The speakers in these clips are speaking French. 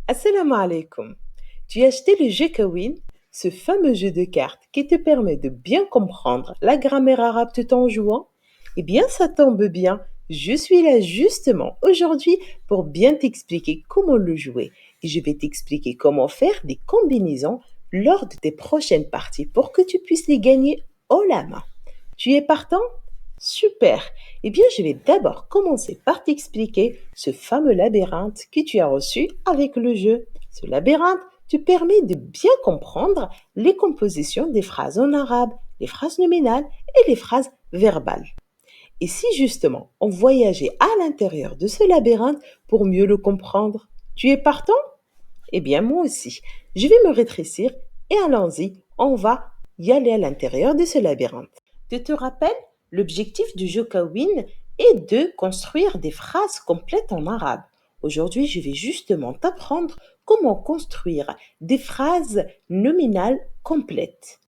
Assalamu alaikum. Tu as acheté le jeu Kawin, ce fameux jeu de cartes qui te permet de bien comprendre la grammaire arabe tout en jouant? Eh bien, ça tombe bien. Je suis là justement aujourd'hui pour bien t'expliquer comment le jouer. Et je vais t'expliquer comment faire des combinaisons lors de tes prochaines parties pour que tu puisses les gagner haut la main. Tu es partant? Super. Eh bien, je vais d'abord commencer par t'expliquer ce fameux labyrinthe que tu as reçu avec le jeu. Ce labyrinthe te permet de bien comprendre les compositions des phrases en arabe, les phrases nominales et les phrases verbales. Et si justement on voyageait à l'intérieur de ce labyrinthe pour mieux le comprendre, tu es partant? Eh bien, moi aussi. Je vais me rétrécir et allons-y, on va y aller à l'intérieur de ce labyrinthe. Tu te rappelles, l'objectif du jeu Kawin est de construire des phrases complètes en arabe. Aujourd'hui, je vais justement t'apprendre comment construire des phrases nominales complètes.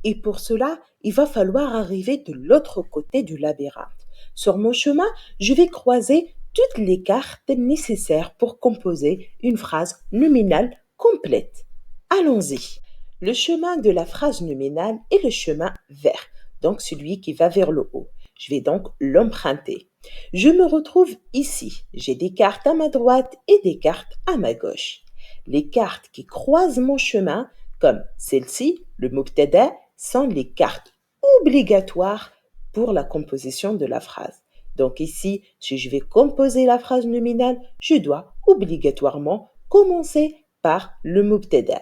Et pour cela, il va falloir arriver de l'autre côté du labyrinthe. Sur mon chemin, je vais croiser toutes les cartes nécessaires pour composer une phrase nominale complète. Allons-y. Le chemin de la phrase nominale est le chemin vert, donc celui qui va vers le haut. Je vais donc l'emprunter. Je me retrouve ici. J'ai des cartes à ma droite et des cartes à ma gauche. Les cartes qui croisent mon chemin, comme celle-ci, le mubtada, sont les cartes obligatoires pour la composition de la phrase. Donc ici, si je vais composer la phrase nominale, je dois obligatoirement commencer par le mubtada.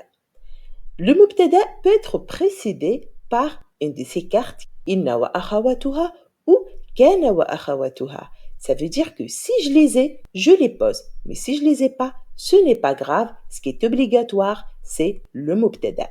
Le mubtada peut être précédé par une de ces cartes, inna wa akhawatuha ou kana wa akhawatuha. Ça veut dire que si je les ai, je les pose. Mais si je les ai pas, ce n'est pas grave. Ce qui est obligatoire, c'est le mubtada.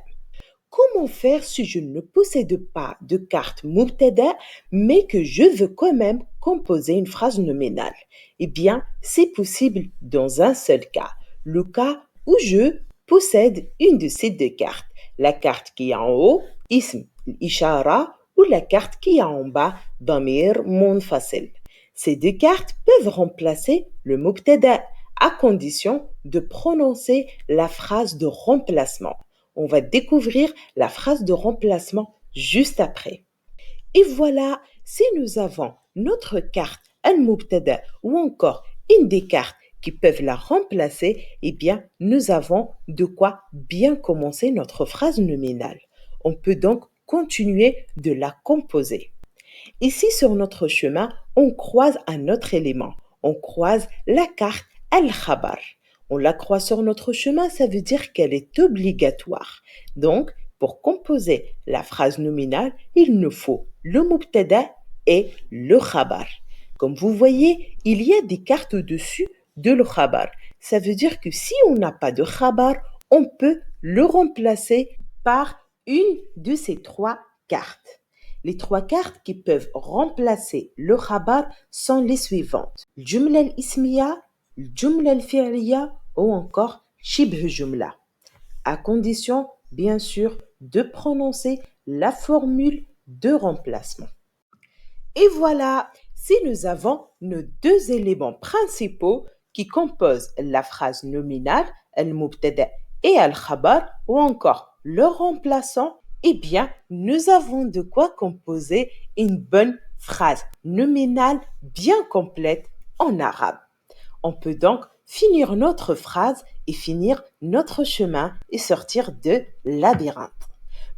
Comment faire si je ne possède pas de carte mubtada, mais que je veux quand même composer une phrase nominale? Eh bien, c'est possible dans un seul cas. Le cas où je possède une de ces deux cartes. La carte qui est en haut, ism, ishara, ou la carte qui est en bas, damir, munfasil. Ces deux cartes peuvent remplacer le mubtada à condition de prononcer la phrase de remplacement. On va découvrir la phrase de remplacement juste après. Et voilà, si nous avons notre carte al-mubtada ou encore une des cartes qui peuvent la remplacer, eh bien, nous avons de quoi bien commencer notre phrase nominale. On peut donc continuer de la composer. Ici, sur notre chemin, on croise un autre élément. On croise la carte al-khabar. On la croise sur notre chemin, ça veut dire qu'elle est obligatoire. Donc, pour composer la phrase nominale, il nous faut le mubtada et le khabar. Comme vous voyez, il y a des cartes au-dessus de le khabar. Ça veut dire que si on n'a pas de khabar, on peut le remplacer par une de ces trois cartes. Les trois cartes qui peuvent remplacer le khabar sont les suivantes. Jumla al-ismiya, jumla al-fi'liya ou encore shibh jumla. À condition, bien sûr, de prononcer la formule de remplacement. Et voilà, si nous avons nos deux éléments principaux qui composent la phrase nominale, al-mubtada et al-khabar, ou encore le remplaçant, eh bien, nous avons de quoi composer une bonne phrase nominale bien complète en arabe. On peut donc finir notre phrase et finir notre chemin et sortir de labyrinthe.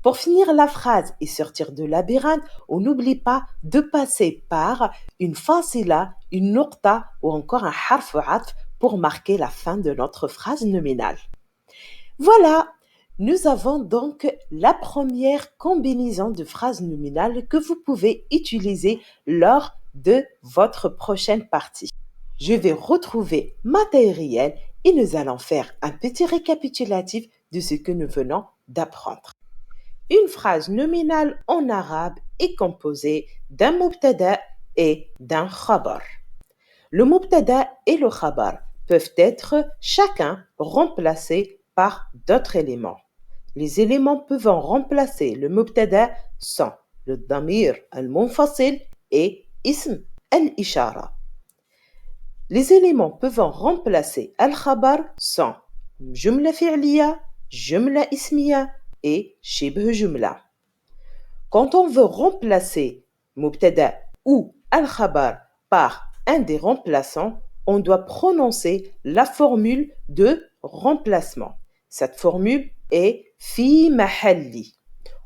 Pour finir la phrase et sortir de labyrinthe, on n'oublie pas de passer par une fasila, une nuqta ou encore un harf atf pour marquer la fin de notre phrase nominale. Voilà, nous avons donc la première combinaison de phrases nominales que vous pouvez utiliser lors de votre prochaine partie. Je vais retrouver ma taille réelle et nous allons faire un petit récapitulatif de ce que nous venons d'apprendre. Une phrase nominale en arabe est composée d'un mubtada et d'un khabar. Le mubtada et le khabar peuvent être chacun remplacés par d'autres éléments. Les éléments pouvant remplacer le mubtada sont le damir al-munfasil et ism al-ishara. Les éléments pouvant remplacer al-khabar sont جملة فعلية, جملة اسمية et شبه جملة. Quand on veut remplacer مبتدأ ou al-khabar par un des remplaçants, on doit prononcer la formule de remplacement. Cette formule est في محل.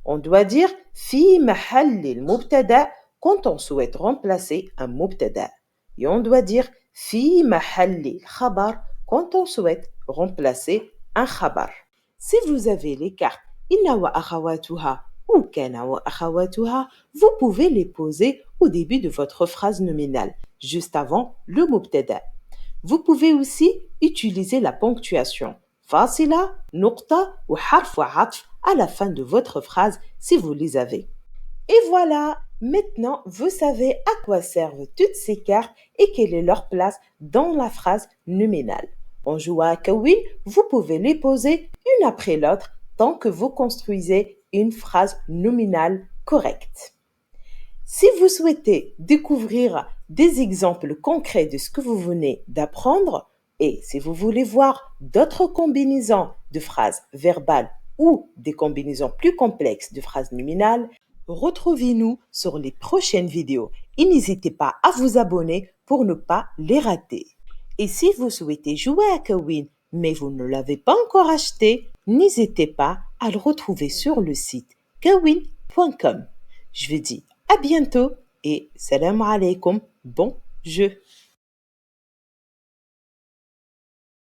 On doit dire في محل المبتدأ quand on souhaite remplacer un مبتدأ. Et on doit dire في محل الخبر quand on souhaite remplacer un khabar. Si vous avez les cartes إن وأخواتها ou كان وأخواتها, vous pouvez les poser au début de votre phrase nominale, juste avant le مبتدأ. Vous pouvez aussi utiliser la ponctuation فاصلة, نقطة ou حرف عطف à la fin de votre phrase si vous les avez. Et voilà, maintenant vous savez à quoi servent toutes ces cartes et quelle est leur place dans la phrase nominale. En jouant à Kawin, vous pouvez les poser une après l'autre tant que vous construisez une phrase nominale correcte. Si vous souhaitez découvrir des exemples concrets de ce que vous venez d'apprendre et si vous voulez voir d'autres combinaisons de phrases verbales ou des combinaisons plus complexes de phrases nominales, retrouvez-nous sur les prochaines vidéos et n'hésitez pas à vous abonner pour ne pas les rater. Et si vous souhaitez jouer à Kawin mais vous ne l'avez pas encore acheté, n'hésitez pas à le retrouver sur le site kawin.com. Je vous dis à bientôt et salam alaikum, bon jeu.